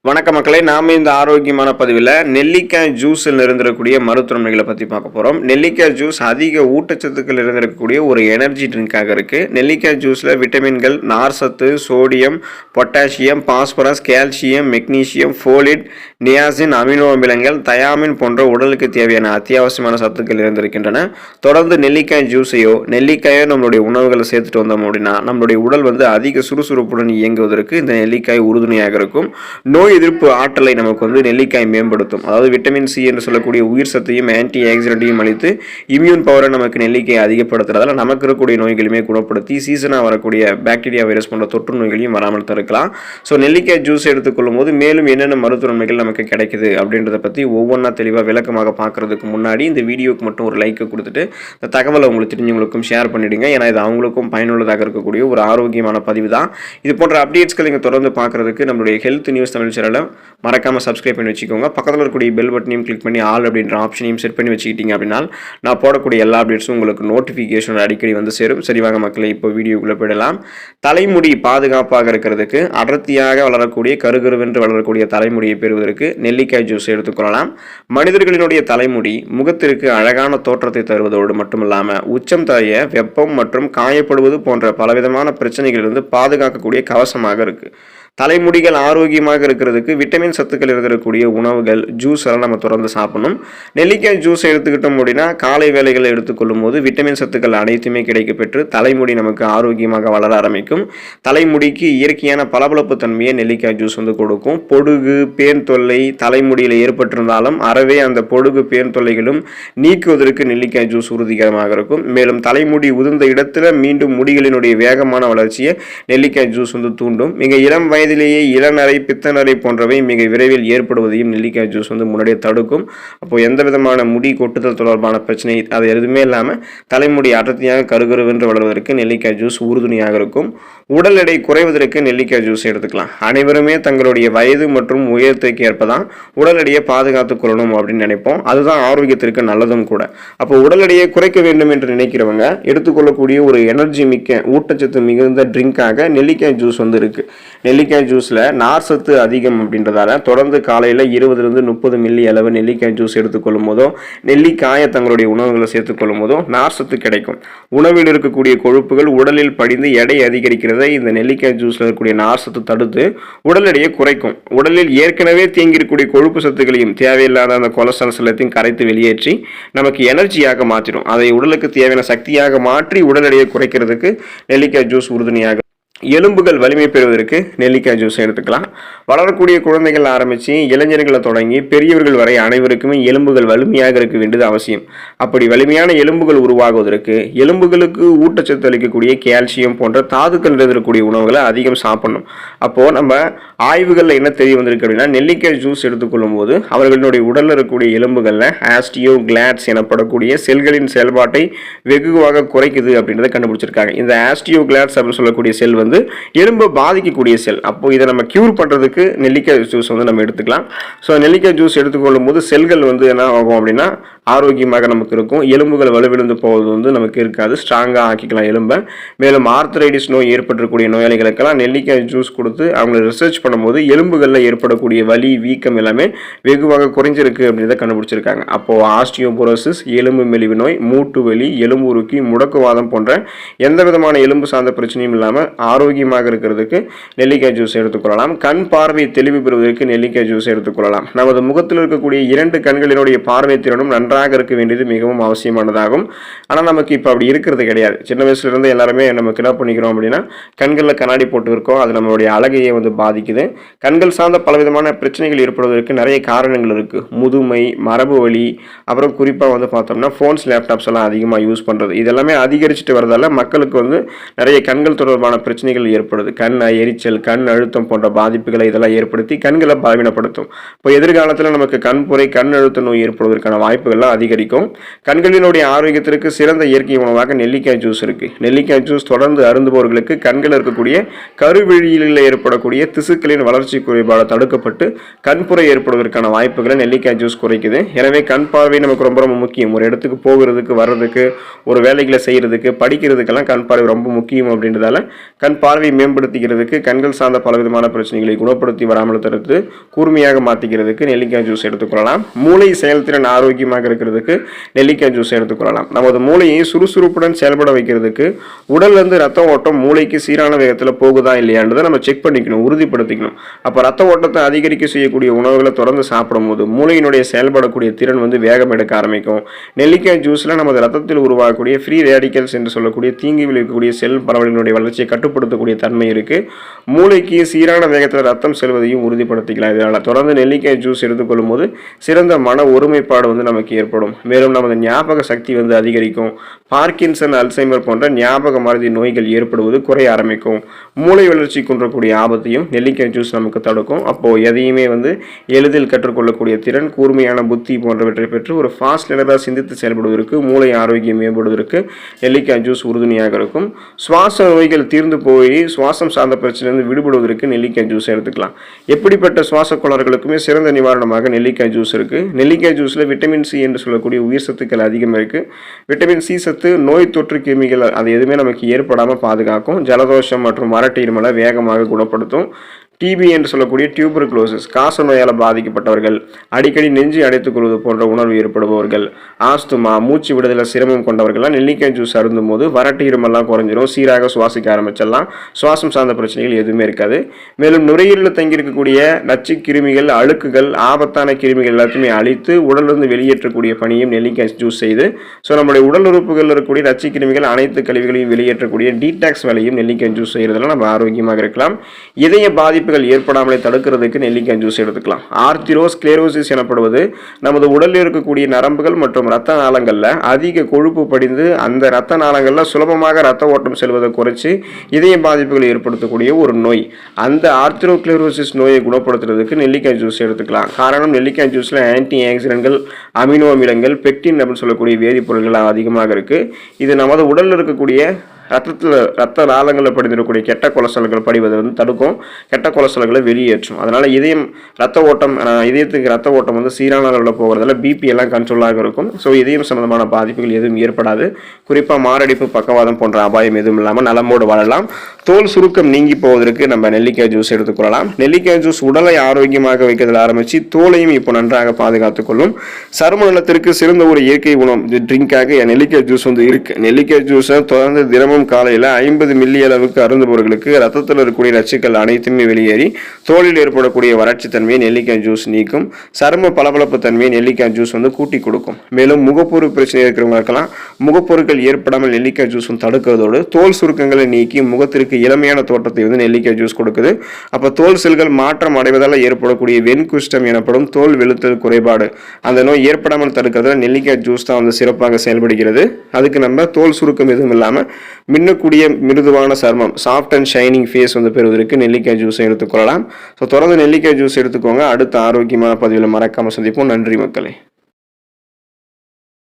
வணக்க மக்களே, நாம இந்த ஆரோக்கியமான பதிவில் நெல்லிக்காய் ஜூஸில் இருந்திருக்கக்கூடிய மருத்துவமைகளை பற்றி பார்க்க போகிறோம். நெல்லிக்காய் ஜூஸ் அதிக ஊட்டச்சத்துக்கள் இருந்திருக்கக்கூடிய ஒரு எனர்ஜி ட்ரிங்காக இருக்குது. நெல்லிக்காய் ஜூஸில் விட்டமின்கள், நார்சத்து, sodium, potassium, phosphorus, calcium, magnesium, folate, niacin, amino அமிலங்கள், தயாமின் போன்ற உடலுக்கு தேவையான அத்தியாவசியமான சத்துக்கள் இருந்திருக்கின்றன. தொடர்ந்து நெல்லிக்காய் ஜூஸையோ நெல்லிக்காயோ நம்மளுடைய உணவுகளை சேர்த்துட்டு வந்தோம் அப்படின்னா நம்மளுடைய உடல் அதிக சுறுசுறுப்புடன் இயங்குவதற்கு இந்த நெல்லிக்காய் உறுதுணையாக இருக்கும். நோய் எதிர்ப்பு ஆற்றலை நமக்கு நெல்லிக்காய் மேம்படுத்தும். அதாவது விட்டமின் சி என்று சொல்லக்கூடிய உயிர் சத்தையும் ஆன்டி ஆக்சிடென்ட்டையும் அளித்து இம்யூன் பவரை நமக்கு நெல்லிக்காய் அதிகப்படுத்துறதால நமக்கு இருக்கக்கூடிய நோய்களுமே குணப்படுத்தி சீசனாக வரக்கூடிய பாக்டீரியா வைரஸ் போன்ற தொற்று நோய்களையும் வராமல் தடுக்கலாம். ஸோ நெல்லிக்காய் ஜூஸ் எடுத்துக்கொள்ளும் போது மேலும் என்னென்ன மருத்துவ நன்மைகள் நமக்கு கிடைக்குது அப்படின்றத பற்றி ஒவ்வொன்றா தெளிவாக விளக்கமாக பார்க்கறதுக்கு முன்னாடி இந்த வீடியோக்கு மட்டும் ஒரு லைக் கொடுத்துட்டு இந்த தகவலை உங்களுக்கு தெரிஞ்சவங்களுக்கும் ஷேர் பண்ணிவிடுங்க. ஏன்னா இது அவங்களுக்கும் பயனுள்ளதாக இருக்கக்கூடிய ஒரு ஆரோக்கியமான பதிவு தான். இது போன்ற அப்டேட்ஸ்கள் நீங்கள் தொடர்ந்து பார்க்குறதுக்கு நம்மளுடைய ஹெல்த் நியூஸ் தமிழ் சேனலை மறக்காமல் சப்ஸ்கிரைப் பண்ணி வச்சுக்கோங்க. பக்கத்தில் இருக்கக்கூடிய பெல் பட்டனையும் கிளிக் பண்ணி ஆல் அப்படின்ற ஆப்ஷனையும் செட் பண்ணி வச்சுக்கிட்டீங்க அப்படின்னா நான் போடக்கூடிய எல்லா அப்டேட்ஸும் உங்களுக்கு நோட்டிஃபிகேஷன் அடிக்கடி சேரும். சரிவாங்க மக்களை, இப்போ வீடியோக்குள்ளே போயிடலாம். தலைமுடி பாதுகாப்பாக இருக்கிறதுக்கு, அடர்த்தியாக வளரக்கூடிய கருகருவென்று வளரக்கூடிய தலைமுடியை பெறுவதற்கு நெல்லிக்காய் ஜூஸ் எடுத்துக்கொள்ளலாம். மனிதர்களினுடைய தலைமுடி முகத்திற்கு அழகான தோற்றத்தை தருவதோடு மட்டுமில்லாமல் உச்சம் தரைய வெப்பம் மற்றும் காயப்படுவது போன்ற பலவிதமான பிரச்சனைகளிலிருந்து பாதுகாக்கக்கூடிய கவசமாக இருக்குது. தலைமுடிகள் ஆரோக்கியமாக இருக்கிறதுக்கு விட்டமின் சத்துக்கள் இருக்கக்கூடிய உணவுகள், ஜூஸ் எல்லாம் நம்ம தொடர்ந்து சாப்பிடணும். நெல்லிக்காய் ஜூஸ் எடுத்துக்கிட்டோம் அப்படின்னா காலை வேளைகளை எடுத்துக்கொள்ளும் போது விட்டமின் சத்துக்கள் அனைத்துமே கிடைக்கப்பெற்று தலைமுடி நமக்கு ஆரோக்கியமாக வளர ஆரம்பிக்கும். தலைமுடிக்கு இயற்கையான பளபளப்பு தன்மையை நெல்லிக்காய் ஜூஸ் கொடுக்கும். பொடுகு, பேன் தொல்லை தலைமுடியில் ஏற்பட்டிருந்தாலும் அறவே அந்த பொடுகு, பேன் தொல்லைகளும் நீக்குவதற்கு நெல்லிக்காய் ஜூஸ் உறுதிகரமாக இருக்கும். மேலும் தலைமுடி உதிர்ந்த இடத்துல மீண்டும் முடிகளினுடைய வேகமான வளர்ச்சியை நெல்லிக்காய் ஜூஸ் தூண்டும். மிக இளம் வயதிலேயே இளநரை, பித்தநரை போன்றவை மிக விரைவில் ஏற்படுவதையும் நெல்லிக்காய் ஜூஸ் முன்னாடியே தடுக்கும். அப்போ எந்த விதமான முடி கொட்டுதல் தொடர்பான பிரச்சனை அது எதுவுமே இல்லாமல் தலைமுடி அடர்த்தியாக கருகருவென்று வளர்வதற்கு நெல்லிக்காய் ஜூஸ் உறுதுணையாக இருக்கும். உடல் எடை குறைவதற்கு நெல்லிக்காய் ஜூஸ் எடுத்துக்கலாம். அனைவருமே தங்களுடைய வயது மற்றும் உயரத்திற்கு ஏற்பதான் உடல் எடையை பாதுகாத்துக் கொள்ளணும் அப்படின்னு நினைப்போம். அதுதான் ஆரோக்கியத்திற்கு நல்லதும் கூட. அப்போ உடல் எடையை குறைக்க வேண்டும் என்று நினைக்கிறவங்க எடுத்துக்கொள்ளக்கூடிய ஒரு எனர்ஜி மிக்க ஊட்டச்சத்து மிகுந்த ட்ரிங்காக நெல்லிக்காய் ஜூஸ் இருக்கு. நெல்லிக்காய் ஜூஸ்ல நார் சத்து அதிகம் அப்படின்றதால தொடர்ந்து காலையில் 20-30 மில்லி அளவு நெல்லிக்காய் ஜூஸ் எடுத்துக்கொள்ளும் போதோ நெல்லிக்காயை தங்களுடைய உணவுகளை சேர்த்துக்கொள்ளும் போதோ நார் சத்து கிடைக்கும். உணவில் இருக்கக்கூடிய கொழுப்புகள் உடலில் படிந்து எடை அதிகரிக்கிறதை இந்த நெல்லிக்காய் ஜூஸ்ல இருக்கக்கூடிய நார் சத்து தடுத்து உடல் எடையை குறைக்கும். உடலில் ஏற்கனவே தேங்கியிருக்கக்கூடிய கொழுப்பு சத்துக்களையும் தேவையில்லாத அந்த கொலஸ்ட்ரால் எல்லாத்தையும் கரைத்து வெளியேற்றி நமக்கு எனர்ஜியாக மாற்றிடும். அதை உடலுக்கு தேவையான சக்தியாக மாற்றி உடல் எடையை குறைக்கிறதுக்கு நெல்லிக்காய் ஜூஸ் உறுதுணையாக. எலும்புகள் வலிமை பெறுவதற்கு நெல்லிக்காய் ஜூஸ் எடுத்துக்கலாம். வளரக்கூடிய குழந்தைகள் ஆரம்பித்து இளைஞர்களை தொடங்கி பெரியவர்கள் வரை அனைவருக்குமே எலும்புகள் வலிமையாக இருக்க வேண்டியது அவசியம். அப்படி வலிமையான எலும்புகள் உருவாகுவதற்கு எலும்புகளுக்கு ஊட்டச்சத்து அளிக்கக்கூடிய கால்சியம் போன்ற தாதுக்கள் இருக்கக்கூடிய உணவுகளை அதிகம் சாப்பிடணும். அப்போது நம்ம ஆய்வுகளில் என்ன தெரிய வந்திருக்கு அப்படின்னா நெல்லிக்காய் ஜூஸ் எடுத்துக்கொள்ளும் போது அவர்களுடைய உடலில் இருக்கக்கூடிய எலும்புகளில் ஆஸ்டியோகிளாட்ஸ் எனப்படக்கூடிய செல்களின் செயல்பாட்டை வெகுவாக குறைக்குது அப்படின்றத கண்டுபிடிச்சிருக்காங்க. இந்த ஆஸ்டியோகிளாட்ஸ் அப்படின்னு சொல்லக்கூடிய செல் எலும்பை பாதிக்கக்கூடிய செல். அப்போ இதை நம்ம கியூர் பண்றதுக்கு நெல்லிக்காய் ஜூஸ் நம்ம எடுத்துக்கலாம். ஸோ நெல்லிக்காய் ஜூஸ் எடுத்துக்கொள்ளும் போது செல்கள் என்ன ஆகும் அப்படின்னா ஆரோக்கியமாக நமக்கு இருக்கும். எலும்புகள் வலுவிழந்து போவது நமக்கு இருக்காது. ஸ்ட்ராங்காக ஆக்கிக்கலாம் எலும்பை. மேலும் ஆர்த்தரைட்டிஸ் நோய் ஏற்பட்டிருக்கக்கூடிய நோயாளிகளுக்கெல்லாம் நெல்லிக்காய் ஜூஸ் கொடுத்து அவங்களை ரிசர்ச் பண்ணும்போது எலும்புகளில் ஏற்படக்கூடிய வலி, வீக்கம் எல்லாமே வெகுவாக குறைஞ்சிருக்கு அப்படின்றத கண்டுபிடிச்சிருக்காங்க. அப்போ ஆஸ்டியோபோரோசிஸ், எலும்பு மெலிவு நோய், மூட்டு வலி, எலும்பு உருக்கி, முடக்குவாதம் போன்ற எந்த விதமான எலும்பு சார்ந்த பிரச்சனையும் இல்லாமல் ஆரோக்கியமாக இருக்கிறதுக்கு நெல்லிக்காய் ஜூஸ் எடுத்துக்கொள்ளலாம். கண் பார்வை தெளிவு பெறுவதற்கு நெல்லிக்காய் ஜூஸ் எடுத்துக்கொள்ளலாம். நமது முகத்தில் இருக்கக்கூடிய 2 கண்களினுடைய பார்வை திறனும் நன்றாக இருக்க வேண்டியது மிகவும் அவசியமானதாகும். ஆனால் நமக்கு இப்போ அப்படி இருக்கிறது கிடையாது. சின்ன வயசுல இருந்து எல்லாருமே நமக்கு என்ன பண்ணிக்கிறோம் அப்படின்னா கண்களில் கண்ணாடி போட்டு இருக்கோம். அது நம்மளுடைய அழகையை பாதிக்குது. கண்கள் சார்ந்த பலவிதமான பிரச்சனைகள் ஏற்படுவதற்கு நிறைய காரணங்கள் இருக்கு. முதுமை, மரபு வலி, அப்புறம் குறிப்பாக பார்த்தோம்னா ஃபோன்ஸ், லேப்டாப்ஸ் எல்லாம் அதிகமாக யூஸ் பண்றது இதெல்லாமே அதிகரிச்சுட்டு வரதால மக்களுக்கு நிறைய கண்கள் தொடர்பான பிரச்சனைகள் ஏற்படுது. கண் எரிச்சல், கண் அழுத்தம் போன்ற பாதிப்புகளை இதெல்லாம் ஏற்படுத்தி கண்களை பலவீனப்படுத்தும். இப்போ எதிர்காலத்தில் நமக்கு கண்புரை, கண் அழுத்த நோய் ஏற்படுவதற்கான வாய்ப்புகள் எல்லாம் அதிகரிக்கும். கண்களினுடைய ஆரோக்கியத்திற்கு சிறந்த இயற்கை உணவாக நெல்லிக்காய் ஜூஸ் இருக்கு. நெல்லிக்காய் ஜூஸ் தொடர்ந்து அருந்துபவர்களுக்கு கண்களில் இருக்கக்கூடிய கருவிழியில் ஏற்படக்கூடிய திசுக்களின் வளர்ச்சி குறைபாடு தடுக்கப்பட்டு கண்புரை ஏற்படுவதற்கான வாய்ப்புகளை நெல்லிக்காய் ஜூஸ் குறைக்குது. எனவே கண் பார்வை நமக்கு ரொம்ப ரொம்ப முக்கியம். ஒரு இடத்துக்கு போகிறதுக்கு, வர்றதுக்கு, ஒரு வேலைகளை செய்யறதுக்கு, படிக்கிறதுக்கெல்லாம் கண் பார்வை ரொம்ப முக்கியம். அப்படின்றதால கண் பார்வை மேம்படுத்திக்கிறதுக்கு, கண்கள் சார்ந்த பலவிதமான பிரச்சனைகளை குணப்படுத்தி வராமல் தடுத்து கூர்மையாக மாற்றிக்கிறதுக்கு நெல்லிக்காய் ஜூஸ் எடுத்துக்கொள்ளலாம். மூளை செயல்திறன் ஆரோக்கியமாக இருக்கிறதுக்கு நெல்லிக்காய் ஜூஸ் எடுத்துக்கொள்ளலாம். நமது மூளையை சுறுசுறுப்புடன் செயல்பட வைக்கிறதுக்கு உடல்ல இருந்து ரத்த ஓட்டம் மூளைக்கு சீரான வேகத்தில் போகுதா இல்லையான்றதை நம்ம செக் பண்ணிக்கணும், உறுதிப்படுத்திக்கணும். அப்போ ரத்த ஓட்டத்தை அதிகரிக்க செய்யக்கூடிய உணவுகளை தொடர்ந்து சாப்பிடும் போது மூளையினுடைய செயல்படக்கூடிய திறன் வேகம் எடுக்க ஆரம்பிக்கும். நெல்லிக்காய் ஜூஸ்ல நமது ரத்தத்தில் உருவாகக்கூடிய ஃப்ரீ ரேடிக்கல்ஸ் என்று சொல்லக்கூடிய தீங்கு விளைவிக்கக்கூடிய செல் பரவலினுடைய வளர்ச்சியை கட்டுப்படுத்தக்கூடிய தன்மை இருக்கு. மூளைக்கு சீரான வேகத்தில் ரத்தம் செல்வதையும் உறுதிப்படுத்திக்கலாம். இதனால தொடர்ந்து நெல்லிக்காய் ஜூஸ் எடுத்துக்கொள்ளும் போது சிறந்த மன ஒருமைப்பாடு நமக்கு ஏற்படும். மேலும் நமது ஞாபக சக்தி அதிகரிக்கும். பார்க்கின்சன், அல்சைமர் போன்ற ஞாபக மறதி நோய்கள் ஏற்படுவது குறைய ஆரம்பிக்கும். மூளை வளர்ச்சி குன்றக்கூடிய ஆபத்தையும் நெல்லிக்காய் ஜூஸ் நமக்கு தடுக்கும். அப்போ எதையுமே எளிதில் கற்றுக்கொள்ளக்கூடிய திறன், கூர்மையான புத்தி போன்றவற்றை பெற்று ஒரு ஃபாஸ்ட் லேனராக சிந்தித்து செயல்படுவதற்கு, மூளை ஆரோக்கியம் மேம்படுவதற்கு நெல்லிக்காய் ஜூஸ் உறுதுணையாக இருக்கும். சுவாச நோய்கள் தீர்ந்து போய் சுவாசம் சார்ந்த பிரச்சனையிலிருந்து விடுபடுவதற்கு நெல்லிக்காய் ஜூஸ் எடுத்துக்கலாம். எப்படிப்பட்ட சுவாச கோளாறுகளுக்குமே சிறந்த நிவாரணமாக நெல்லிக்காய் ஜூஸ் இருக்கு. நெல்லிக்காய் ஜூஸ்ல விட்டமின் சி என்று சொல்லக்கூடிய உயிர் சத்துக்கள் அதிகமாக இருக்கு. விட்டமின் சி சத்து நோய் தொற்று கிருமிகள் அது எதுவுமே நமக்கு ஏற்படாமல் பாதுகாக்கும். ஜலதோஷம் மற்றும் வறட்டு இருமலை வேகமாக குணப்படுத்தும். டிபி என்று சொல்லக்கூடிய டியூபர்குலோசிஸ், காச நோயால் பாதிக்கப்பட்டவர்கள், அடிக்கடி நெஞ்சு அடைத்துக் கொள்வது போன்ற உணர்வு ஏற்படுபவர்கள், ஆஸ்துமா, மூச்சு விடுதலை சிரமம் கொண்டவர்கள்லாம் நெல்லிக்காய் ஜூஸ் அருந்தும் போது வறட்டு இருமெல்லாம் குறைஞ்சிரும். சீராக சுவாசிக்க ஆரம்பிச்சிடலாம். சுவாசம் சார்ந்த பிரச்சனைகள் எதுவுமே இருக்காது. மேலும் நுரையீரலில் தங்கியிருக்கக்கூடிய நச்சு கிருமிகள், அழுக்குகள், ஆபத்தான கிருமிகள் எல்லாத்தையுமே அழித்து உடலிருந்து வெளியேற்றக்கூடிய பணியும் நெல்லிக்காய் ஜூஸ் செய்து நம்முடைய உடல் உறுப்புகளில் இருக்கக்கூடிய நச்சு கிருமிகள் அனைத்து கழிவுகளையும் வெளியேற்றக்கூடிய டீடாக்ஸ் வேலையும் நெல்லிக்காய் ஜூஸ் செய்யறதுல நம்ம ஆரோக்கியமாக இருக்கலாம். இதய பாதிப்பு ஏற்படாமலே தடுக்கிறதுக்கு நெல்லிக்காய் ஜூஸ் எடுத்துக்கலாம். ஆர்த்திரோஸ்க்ளெரோசிஸ் எனப்படுவது நமது உடலில் இருக்கக்கூடிய நரம்புகள் மற்றும் ரத்த நாளங்கள்ல அதிக கொழுப்பு படிந்து அந்த ரத்த நாளங்கள்ல சுலபமாக ரத்த ஓட்டம் செல்வதை குறைச்சு இதய பாதிப்புகளை ஏற்படுத்தக்கூடிய ஒரு நோய். அந்த ஆர்த்திரோஸ்க்ளெரோசிஸ் நோயை குணப்படுத்துறதுக்கு நெல்லிக்காய் ஜூஸ் எடுத்துக்கலாம். காரணம், நெல்லிக்காய் ஜூஸ்ல ஆன்டி ஆக்சிடென்ட்கள், அமினோ அமிலங்கள், பெக்டின் அப்படின்னு சொல்லக்கூடிய வேதிப்பொருட்கள் அதிகமாக இருக்கு. இது நமது உடலில் இருக்கக்கூடிய ரத்த நாளங்களில் படிந்திருக்கக்கூடிய கெட்ட கொலஸ்ட்ரால்கள் படிவதை தடுக்கும். கெட்ட கொலஸ்ட்ரால்களை வெளியேற்றும். அதனால இதயத்துக்கு ரத்த ஓட்டம் சீரான அளவில் போகிறதால பிபி எல்லாம் கண்ட்ரோலாக இருக்கும். ஸோ இதயம் சம்பந்தமான பாதிப்புகள் எதுவும் ஏற்படாது. குறிப்பாக மாரடைப்பு, பக்கவாதம் போன்ற அபாயம் எதுவும் இல்லாமல் நலமோடு வாழலாம். தோல் சுருக்கம் நீங்கி போவதற்கு நம்ம நெல்லிக்காய் ஜூஸ் எடுத்துக்கொள்ளலாம். நெல்லிக்காய் ஜூஸ் உடலை ஆரோக்கியமாக வைக்கிறதுல ஆரம்பித்து தோலையும் இப்போ நன்றாக பாதுகாத்துக் கொள்ளும். சரும நலத்திற்கு சிறந்த ஒரு இயற்கை உணவு ட்ரிங்காக நெல்லிக்காய் ஜூஸ் இருக்கு. நெல்லிக்காய் ஜூஸை தொடர்ந்து தினமும் காலையில் 50 மில்லி அளவுக்கு அருந்துபவர்களுக்கு ரத்தத்தில் இருக்கக்கூடிய நச்சுக்கள் அனைத்துமே வெளியேறி தோலில் ஏற்படக்கூடிய வறட்சி தன்மையை நெல்லிக்காய் ஜூஸ் நீக்கும். சரும பளபளப்பு தன்மையை நெல்லிக்காய் ஜூஸ் கூட்டி கொடுக்கும். மேலும் முகப்பொரு பிரச்சனை இருக்கிறவங்களுக்கெல்லாம் முகப்பொருட்கள் ஏற்படாமல் நெல்லிக்காய் ஜூஸ் தடுக்கிறதோடு தோல் சுருக்கங்களை நீக்கி முகத்திற்கு இளமையான தோற்றத்தை நெல்லிக்காய் ஜூஸ் கொடுக்குது. அப்போ தோல் செல்கள் மாற்றம் அடைவதால் ஏற்படக்கூடிய வெண்குஷ்டம் எனப்படும் தோல் வெளுத்தல் குறைபாடு, அந்த நோய் ஏற்படாமல் தடுக்கிறதுல நெல்லிக்காய் ஜூஸ் தான் சிறப்பாக செயல்படுகிறது. அதுக்கு நம்ம தோல் சுருக்கம் எதுவும் இல்லாமல் மின்னக்கூடிய மிருதுவான சர்மம், சாஃப்ட் அண்ட் ஷைனிங் ஃபேஸ் பெறுவதற்கு நெல்லிக்காய் ஜூஸை எடுத்துக்கொள்ளலாம். ஸோ தொடர்ந்து நெல்லிக்காய் ஜூஸ் எடுத்துக்கோங்க. அடுத்த ஆரோக்கியமான பதிவில் மறக்காமல் சந்திப்போம். நன்றி மக்களே.